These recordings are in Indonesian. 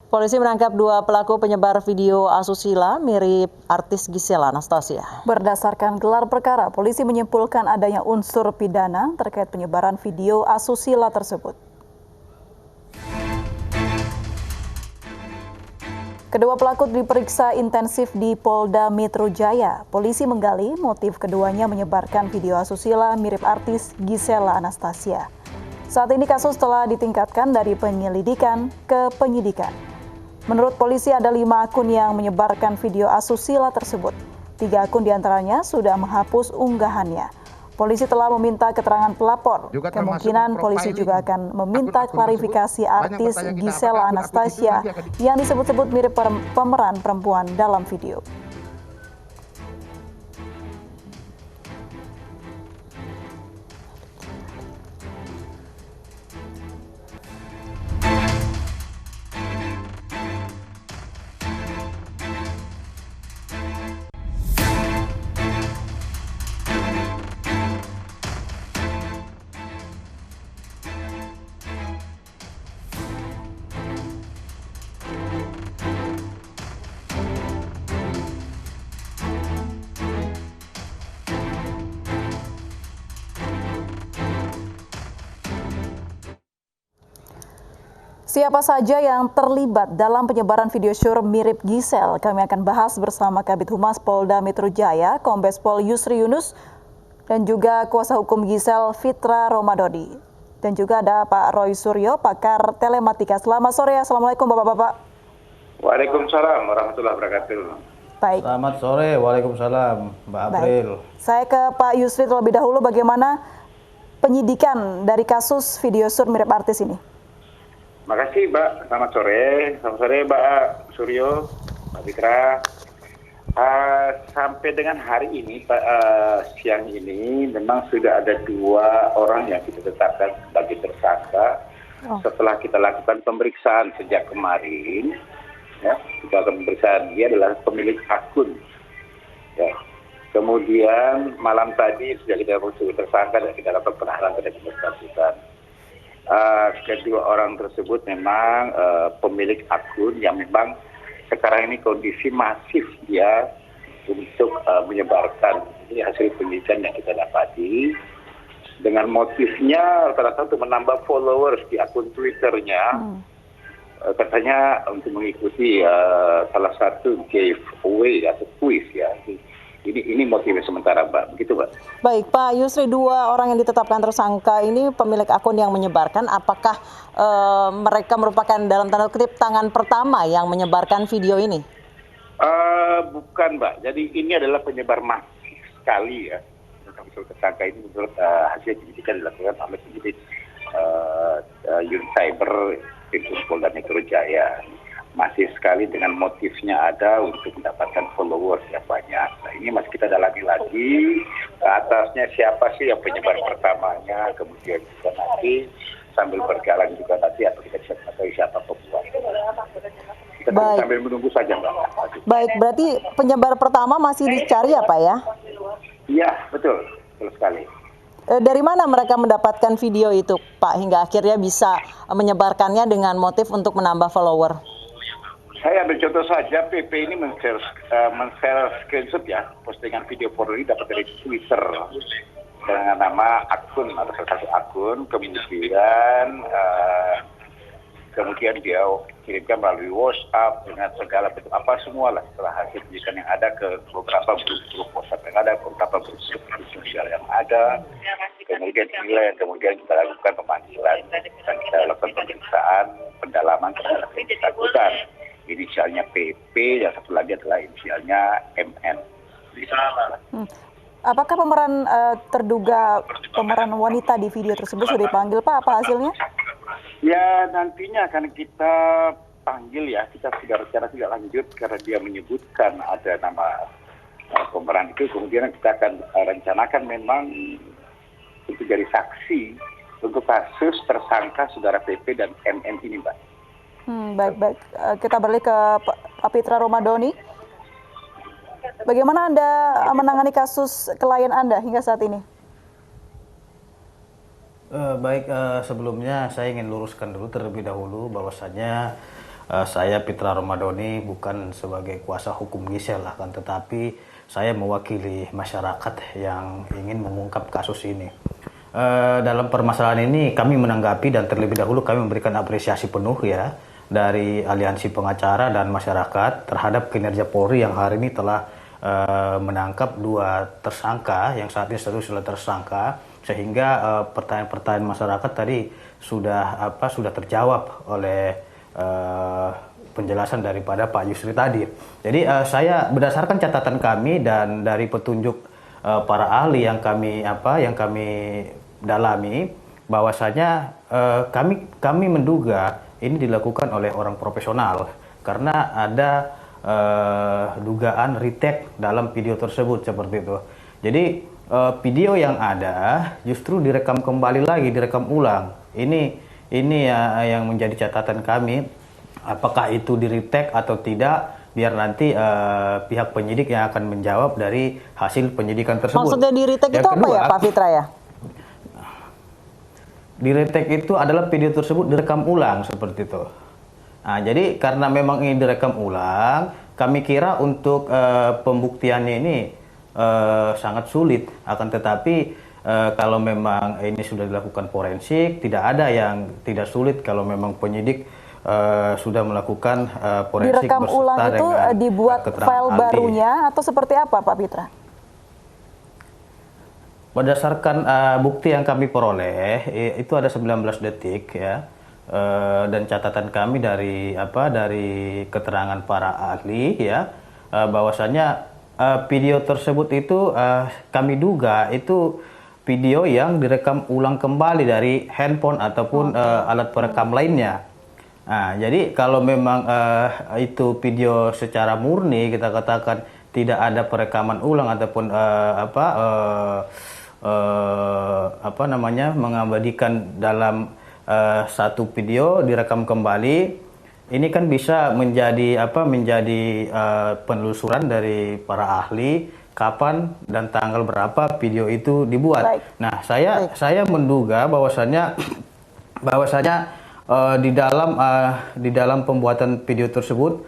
Polisi menangkap 2 pelaku penyebar video asusila mirip artis Gisel Anastasia. Berdasarkan gelar perkara, polisi menyimpulkan adanya unsur pidana terkait penyebaran video asusila tersebut. Kedua pelaku diperiksa intensif di Polda Metro Jaya. Polisi menggali motif keduanya menyebarkan video asusila mirip artis Gisel Anastasia. Saat ini kasus telah ditingkatkan dari penyelidikan ke penyidikan. Menurut polisi ada 5 akun yang menyebarkan video asusila tersebut. 3 akun diantaranya sudah menghapus unggahannya. Polisi telah meminta keterangan pelapor. Kemungkinan polisi juga akan meminta klarifikasi artis Gisel Anastasia yang disebut-sebut mirip pemeran perempuan dalam video. Siapa saja yang terlibat dalam penyebaran video syur mirip Gisel? Kami akan bahas bersama Kabid Humas Polda Metro Jaya, Kombes Pol Yusri Yunus, dan juga kuasa hukum Gisel Fitra Romadoni. Dan juga ada Pak Roy Suryo, pakar telematika. Selamat sore, Assalamualaikum Bapak-Bapak. Waalaikumsalam warahmatullahi wabarakatuh. Baik. Selamat sore, Waalaikumsalam Mbak April. Saya ke Pak Yusri terlebih dahulu, bagaimana penyidikan dari kasus video syur mirip artis ini? Makasih Mbak, selamat sore Mbak Suryo, Mbak Fitra. Sampai dengan hari ini, siang ini memang sudah ada 2 orang yang kita tetapkan sebagai tersangka. Setelah kita lakukan pemeriksaan sejak kemarin, ya, kita akan pemeriksaan, dia adalah pemilik akun. Ya. Kemudian malam tadi sudah kita lakukan tersangka dan kita lakukan penahanan terhadap bersangkutan. Kedua orang tersebut memang pemilik akun yang memang sekarang ini kondisi masif dia untuk menyebarkan. Ini hasil penelitian yang kita dapati dengan motifnya rata-rata untuk menambah followers di akun Twitternya. Katanya untuk mengikuti salah satu giveaway atau quiz ya. Ini motifnya sementara Mbak, begitu Mbak. Baik Pak Yusri, 2 orang yang ditetapkan tersangka ini pemilik akun yang menyebarkan, apakah mereka merupakan dalam tanda kutip tangan pertama yang menyebarkan video ini? Bukan Mbak, jadi ini adalah penyebar masif sekali ya. Tersangka ini menurut hasil penyidikan dilakukan oleh penyidik unit cyber Polda Metro Jaya. Masih sekali dengan motifnya ada untuk mendapatkan followers yang banyak. Nah, ini masih kita dalami lagi ke atasnya siapa sih yang penyebar pertamanya, kemudian juga nanti sambil berjalan juga nanti atau kita bisa mengetahui siapa pembuat. Kita sambil menunggu saja Mbak. Baik, berarti penyebar pertama masih dicari ya Pak ya? Iya, betul sekali. Dari mana mereka mendapatkan video itu Pak hingga akhirnya bisa menyebarkannya dengan motif untuk menambah follower? Saya ambil contoh saja, PP ini men-share screenshot ya, postingan video porno ini dapat dari Twitter dengan nama akun atau salah satu akun, kemudian dia kirimkan melalui WhatsApp dengan segala bentuk apa semua lah setelah hasil penyidikan yang ada ke beberapa grup WhatsApp yang ada, beberapa grup sosial yang ada, kemudian kemudian kita lakukan pemanggilan dan kita lakukan pemeriksaan pendalaman terhadap bersangkutan. Inisialnya PP, yang satu lagi adalah inisialnya MN. Apakah pemeran terduga pemeran wanita di video tersebut sudah dipanggil Pak? Apa hasilnya? Ya nantinya akan kita panggil ya, kita sudah rencana tidak lanjut karena dia menyebutkan ada nama pemeran itu. Kemudian kita akan rencanakan memang itu jadi saksi untuk kasus tersangka saudara PP dan MN ini Mbak. Baik. Kita beralih ke Pak Fitra Romadoni. Bagaimana Anda menangani kasus klien Anda hingga saat ini? Baik, sebelumnya saya ingin luruskan dulu terlebih dahulu bahwasanya saya Pitra Romadoni bukan sebagai kuasa hukum Gisela, akan tetapi saya mewakili masyarakat yang ingin mengungkap kasus ini. Dalam permasalahan ini kami menanggapi dan terlebih dahulu kami memberikan apresiasi penuh ya dari Aliansi Pengacara dan masyarakat terhadap kinerja Polri yang hari ini telah menangkap 2 tersangka yang saat ini sudah tersangka, sehingga pertanyaan-pertanyaan masyarakat tadi sudah terjawab oleh penjelasan daripada Pak Yusri tadi. Jadi saya berdasarkan catatan kami dan dari petunjuk para ahli yang kami dalami, bahwasanya kami menduga ini dilakukan oleh orang profesional karena ada dugaan retake dalam video tersebut seperti itu. Jadi video yang ada justru direkam kembali lagi, direkam ulang. Ini ya yang menjadi catatan kami. Apakah itu di retake atau tidak? Biar nanti pihak penyidik yang akan menjawab dari hasil penyidikan tersebut. Maksudnya di retake itu apa ya, Pak Fitra ya? Di retake itu adalah video tersebut direkam ulang seperti itu. Nah, jadi karena memang ini direkam ulang, kami kira untuk pembuktiannya ini sangat sulit. Akan tetapi kalau memang ini sudah dilakukan forensik, tidak ada yang tidak sulit kalau memang penyidik sudah melakukan forensik. Direkam ulang itu dibuat file barunya atau seperti apa, Pak Pitra? Berdasarkan bukti yang kami peroleh, itu ada 19 detik ya. Dan catatan kami dari keterangan para ahli ya, bahwasanya video tersebut itu kami duga itu video yang direkam ulang kembali dari handphone ataupun alat perekam lainnya. Nah, jadi kalau memang itu video secara murni, kita katakan tidak ada perekaman ulang ataupun mengabadikan dalam satu video direkam kembali, ini kan bisa menjadi penelusuran dari para ahli kapan dan tanggal berapa video itu dibuat. Baik. Nah, saya menduga bahwasanya di dalam pembuatan video tersebut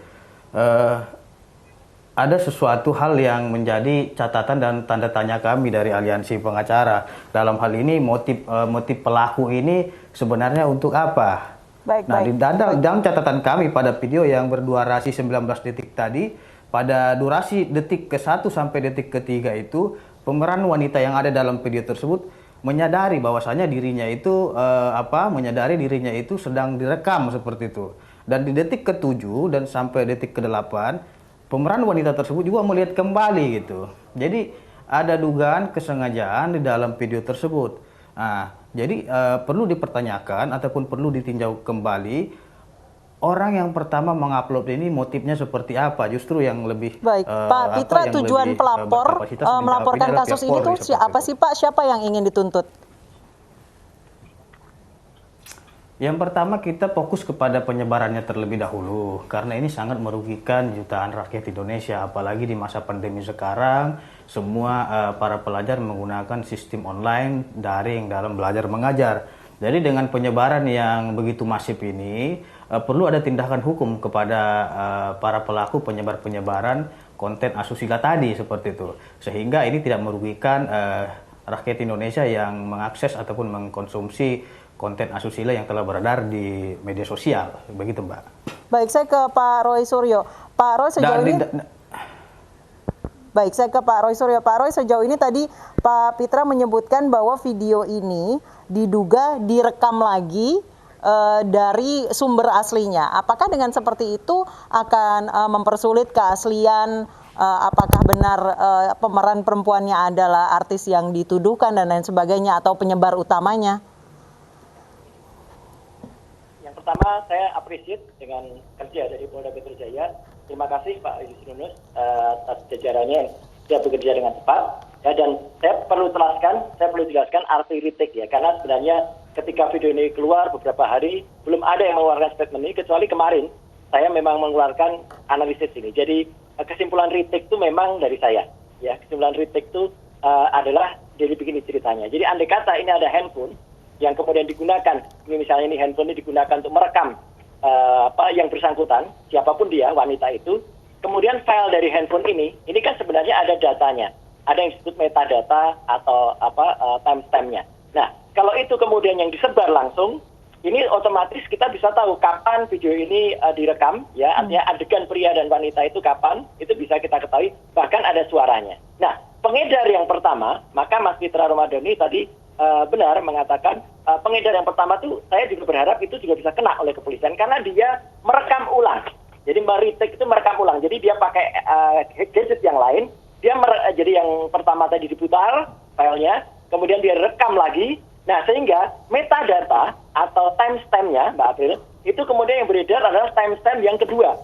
ada sesuatu hal yang menjadi catatan dan tanda tanya kami dari Aliansi Pengacara. Dalam hal ini motif pelaku ini sebenarnya untuk apa? Di dalam catatan kami pada video yang berdurasi 19 detik tadi, pada durasi detik ke-1 sampai detik ke-3 itu, pemeran wanita yang ada dalam video tersebut menyadari bahwasanya dirinya itu dirinya itu sedang direkam seperti itu. Dan di detik ke-7 dan sampai detik ke-8, pemeran wanita tersebut juga melihat kembali gitu. Jadi ada dugaan kesengajaan di dalam video tersebut. Nah, jadi perlu dipertanyakan ataupun perlu ditinjau kembali orang yang pertama mengupload ini motifnya seperti apa. Justru yang lebih baik, Pak Pitra, tujuan pelapor melaporkan kasus ini tuh siapa sih Pak? Siapa yang ingin dituntut? Yang pertama kita fokus kepada penyebarannya terlebih dahulu, karena ini sangat merugikan jutaan rakyat Indonesia, apalagi di masa pandemi sekarang, semua para pelajar menggunakan sistem online daring dalam belajar mengajar. Jadi dengan penyebaran yang begitu masif ini, perlu ada tindakan hukum kepada para pelaku penyebaran konten asusila tadi seperti itu, sehingga ini tidak merugikan rakyat Indonesia yang mengakses ataupun mengkonsumsi konten asusila yang telah beredar di media sosial, begitu Mbak. Baik, saya ke Pak Roy Suryo. Pak Roy sejauh ini. Baik, saya ke Pak Roy Suryo. Pak Roy, sejauh ini tadi Pak Pitra menyebutkan bahwa video ini diduga direkam lagi dari sumber aslinya. Apakah dengan seperti itu akan mempersulit keaslian? Apakah benar pemeran perempuannya adalah artis yang dituduhkan dan lain sebagainya atau penyebar utamanya? Pertama, saya appreciate dengan kerja dari Polda Metro Jaya. Terima kasih Pak Yusrinus atas jajarannya yang sudah bekerja dengan cepat. Ya, dan saya perlu jelaskan arti retake ya, karena sebenarnya ketika video ini keluar beberapa hari belum ada yang mengeluarkan statement ini, kecuali kemarin saya memang mengeluarkan analisis ini. Jadi kesimpulan retake itu memang dari saya. Ya, kesimpulan retake itu adalah dari begini ceritanya. Jadi andai kata ini ada handphone yang kemudian digunakan, ini misalnya ini handphone ini digunakan untuk merekam yang bersangkutan, siapapun dia, wanita itu, kemudian file dari handphone ini kan sebenarnya ada datanya, ada yang disebut metadata atau timestamp-nya. Nah, kalau itu kemudian yang disebar langsung, ini otomatis kita bisa tahu kapan video ini direkam, ya, artinya adegan pria dan wanita itu kapan, itu bisa kita ketahui, bahkan ada suaranya. Nah, pengedar yang pertama, maka Mas Pitra Romadhoni tadi benar mengatakan pengedar yang pertama tuh saya juga berharap itu juga bisa kena oleh kepolisian karena dia merekam ulang. Jadi meretake itu merekam ulang. Jadi dia pakai gadget yang lain, jadi yang pertama tadi diputar filenya, kemudian dia rekam lagi. Nah, sehingga metadata atau timestamp-nya, Mbak April, itu kemudian yang beredar adalah timestamp yang kedua.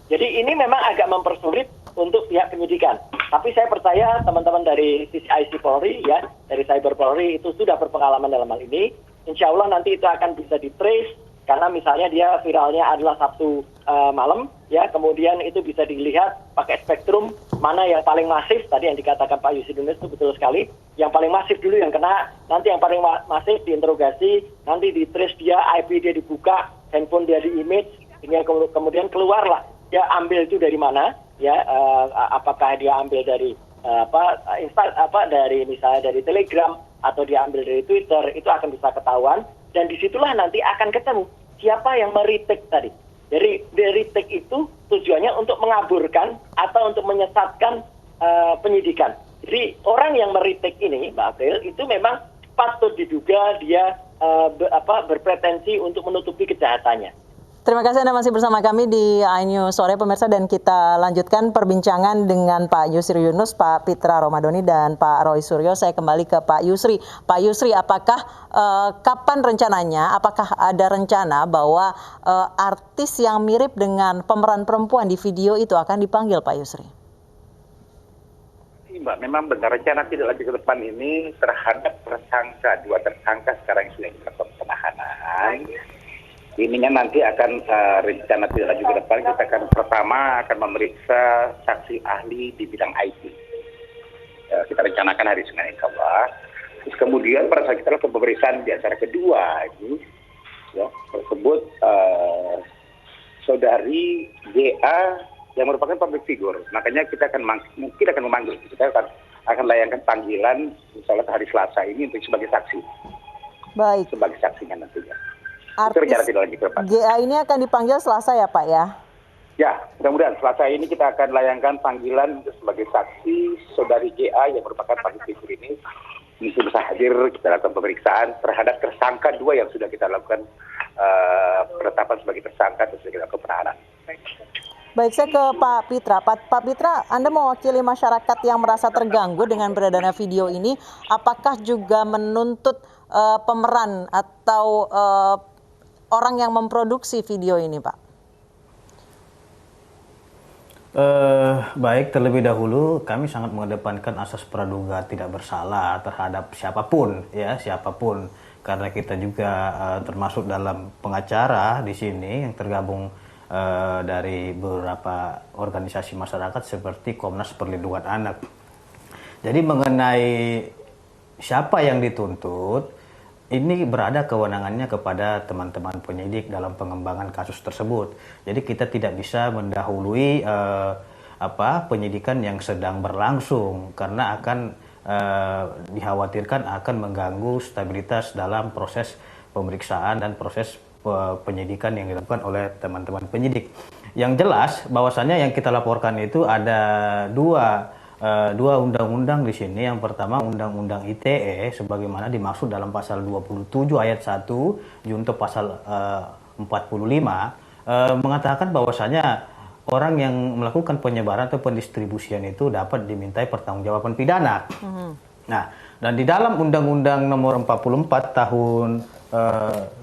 Jadi ini memang agak mempersulit untuk pihak penyidikan. Tapi saya percaya teman-teman dari sisi IC Polri, ya, dari Cyber Polri itu sudah berpengalaman dalam hal ini. Insya Allah nanti itu akan bisa di-trace, karena misalnya dia viralnya adalah Sabtu malam, ya, kemudian itu bisa dilihat pakai spektrum mana yang paling masif, tadi yang dikatakan Pak Yusinus itu betul sekali, yang paling masif dulu yang kena, nanti yang paling masif diinterogasi, nanti di-trace dia, IP dia dibuka, handphone dia di-image, hingga kemudian keluarlah, dia ambil itu dari mana, ya, apakah dia ambil dari dari misalnya dari Telegram atau dia ambil dari Twitter, itu akan bisa ketahuan, dan disitulah nanti akan ketemu siapa yang meretake tadi. Dari retake itu tujuannya untuk mengaburkan atau untuk menyesatkan penyidikan. Jadi orang yang meretake ini, Mbak April, itu memang patut diduga dia berpretensi untuk menutupi kejahatannya. Terima kasih Anda masih bersama kami di iNews Sore pemirsa, dan kita lanjutkan perbincangan dengan Pak Yusri Yunus, Pak Pitra Romadhoni, dan Pak Roy Suryo. Saya kembali ke Pak Yusri. Pak Yusri, apakah kapan rencananya, apakah ada rencana bahwa artis yang mirip dengan pemeran perempuan di video itu akan dipanggil, Pak Yusri? Mbak, memang benar rencana tidak lagi ke depan ini terhadap tersangka, dua tersangka sekarang yang sudah dilakukan penahanan. Ininya nanti akan rencana tidak lagi ke depan, kita akan pertama akan memeriksa saksi ahli di bidang IT. Kita rencanakan hari Senin insya Allah. Terus kemudian pada saat kita lakukan pemeriksaan di acara kedua ini, ya, tersebut saudari GA yang merupakan public figure. Makanya kita akan mungkin akan memanggil, kita akan layangkan panggilan insya Allah hari Selasa ini untuk sebagai saksi. Baik. Sebagai saksinya nantinya. Artis GA ini akan dipanggil Selasa ya Pak ya? Ya, mudah-mudahan Selasa ini kita akan layangkan panggilan sebagai saksi saudari GA yang merupakan public figure ini. Mesti bisa hadir, kita lakukan pemeriksaan terhadap tersangka dua yang sudah kita lakukan penetapan sebagai tersangka dan sudah kita lakukan penahanan. Baik, saya ke Pak Pitra. Pak Pitra, Anda mewakili masyarakat yang merasa terganggu dengan beredarnya video ini. Apakah juga menuntut pemeran atau orang yang memproduksi video ini, Pak? Baik, terlebih dahulu kami sangat mengedepankan asas praduga tidak bersalah terhadap siapapun, ya, siapapun. Karena kita juga termasuk dalam pengacara di sini yang tergabung dari beberapa organisasi masyarakat seperti Komnas Perlindungan Anak. Jadi mengenai siapa yang dituntut, ini berada kewenangannya kepada teman-teman penyidik dalam pengembangan kasus tersebut. Jadi kita tidak bisa mendahului penyidikan yang sedang berlangsung karena akan dikhawatirkan akan mengganggu stabilitas dalam proses pemeriksaan dan proses penyidikan yang dilakukan oleh teman-teman penyidik. Yang jelas bahwasannya yang kita laporkan itu ada dua undang-undang di sini. Yang pertama Undang-Undang ITE sebagaimana dimaksud dalam pasal 27 ayat 1 junto pasal 45 mengatakan bahwasanya orang yang melakukan penyebaran atau pendistribusian itu dapat dimintai pertanggungjawaban pidana. Nah, dan di dalam Undang-Undang Nomor 44 tahun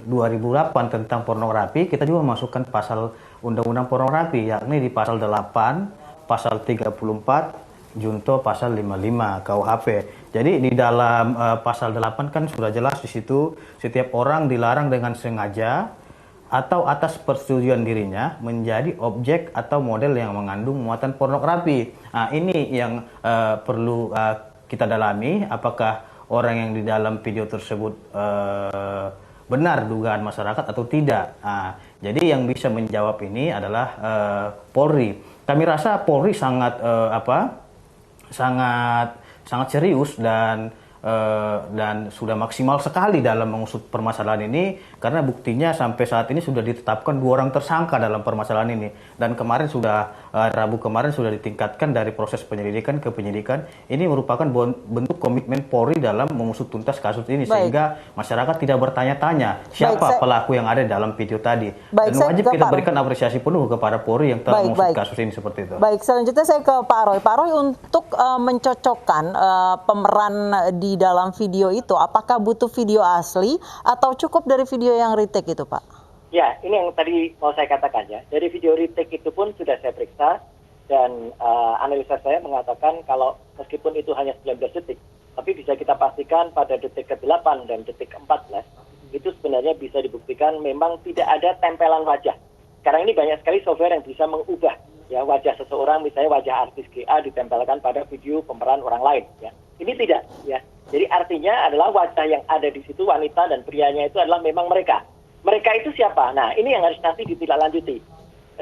2008 tentang pornografi, kita juga memasukkan pasal Undang-Undang pornografi, yakni di pasal 8, pasal 34, junto pasal 55 KUHP. Jadi di dalam pasal 8 kan sudah jelas di situ setiap orang dilarang dengan sengaja atau atas persetujuan dirinya menjadi objek atau model yang mengandung muatan pornografi. Nah, ini yang perlu kita dalami, apakah orang yang di dalam video tersebut benar dugaan masyarakat atau tidak. Nah, Jadi yang bisa menjawab ini adalah Polri. Kami rasa Polri sangat sangat serius dan sudah maksimal sekali dalam mengusut permasalahan ini, karena buktinya sampai saat ini sudah ditetapkan 2 orang tersangka dalam permasalahan ini, dan kemarin sudah Rabu kemarin sudah ditingkatkan dari proses penyelidikan ke penyidikan. Ini merupakan bentuk komitmen Polri dalam mengusut tuntas kasus ini. Baik. Sehingga masyarakat tidak bertanya-tanya siapa pelaku yang ada dalam video tadi. Dan wajib kita berikan apresiasi penuh kepada Polri yang telah mengusut kasus ini seperti itu. Baik, selanjutnya saya ke Pak Roy. Pak Roy, untuk mencocokkan pemeran di dalam video itu, apakah butuh video asli atau cukup dari video yang retake itu, Pak? Ya, ini yang tadi mau saya katakan ya. Dari video retake itu pun sudah saya periksa, dan analisa saya mengatakan kalau meskipun itu hanya 19 detik, tapi bisa kita pastikan pada detik ke-8 dan detik ke-14, itu sebenarnya bisa dibuktikan memang tidak ada tempelan wajah. Sekarang ini banyak sekali software yang bisa mengubah ya wajah seseorang, misalnya wajah artis GA ditempelkan pada video pemeran orang lain ya. Ini tidak ya. Jadi artinya adalah wajah yang ada di situ, wanita dan prianya itu adalah memang mereka. Mereka itu siapa? Nah, ini yang harus nanti ditindaklanjuti.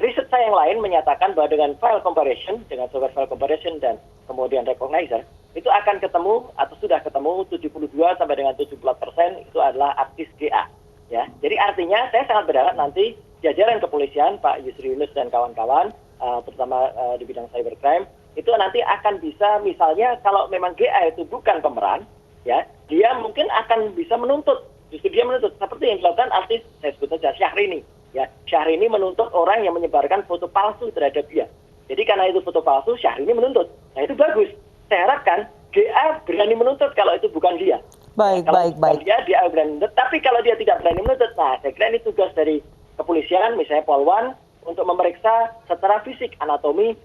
Riset saya yang lain menyatakan bahwa dengan file comparison, dengan software file comparison dan kemudian recognizer, itu akan ketemu atau sudah ketemu 72 sampai dengan 70% itu adalah artis GA. Ya, jadi artinya saya sangat berharap nanti jajaran kepolisian, Pak Yusri Yunus dan kawan-kawan, terutama di bidang cybercrime, itu nanti akan bisa, misalnya kalau memang GA itu bukan pemeran, ya, dia mungkin akan bisa menuntut, justru dia menuntut, seperti yang dilakukan artis, saya sebut saja Syahrini. Ya, Syahrini menuntut orang yang menyebarkan foto palsu terhadap dia. Jadi karena itu foto palsu, Syahrini menuntut. Nah itu bagus. Saya harapkan GA berani menuntut kalau itu bukan dia. Baik, kalau baik. Dia berani menuntut. Tapi kalau dia tidak berani menuntut, nah saya kira ini tugas dari kepolisian, misalnya Polwan, untuk memeriksa secara fisik anatomi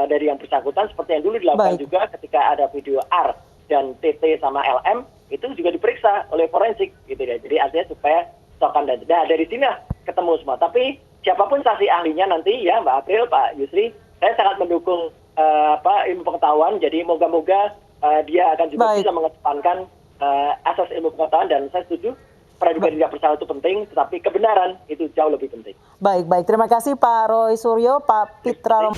dari yang bersangkutan, seperti yang dulu dilakukan juga ketika ada video R dan TT sama LM, itu juga diperiksa oleh forensik, gitu ya. Jadi artinya supaya sokan dan dari sini ketemu semua. Tapi siapapun saksi ahlinya nanti ya, Mbak April, Pak Yusri, saya sangat mendukung ilmu pengetahuan. Jadi moga-moga dia akan juga bisa mengedepankan asas ilmu pengetahuan, dan saya setuju praduga tidak bersalah itu penting, tetapi kebenaran itu jauh lebih penting. Baik. Terima kasih Pak Roy Suryo, Pak Pitra.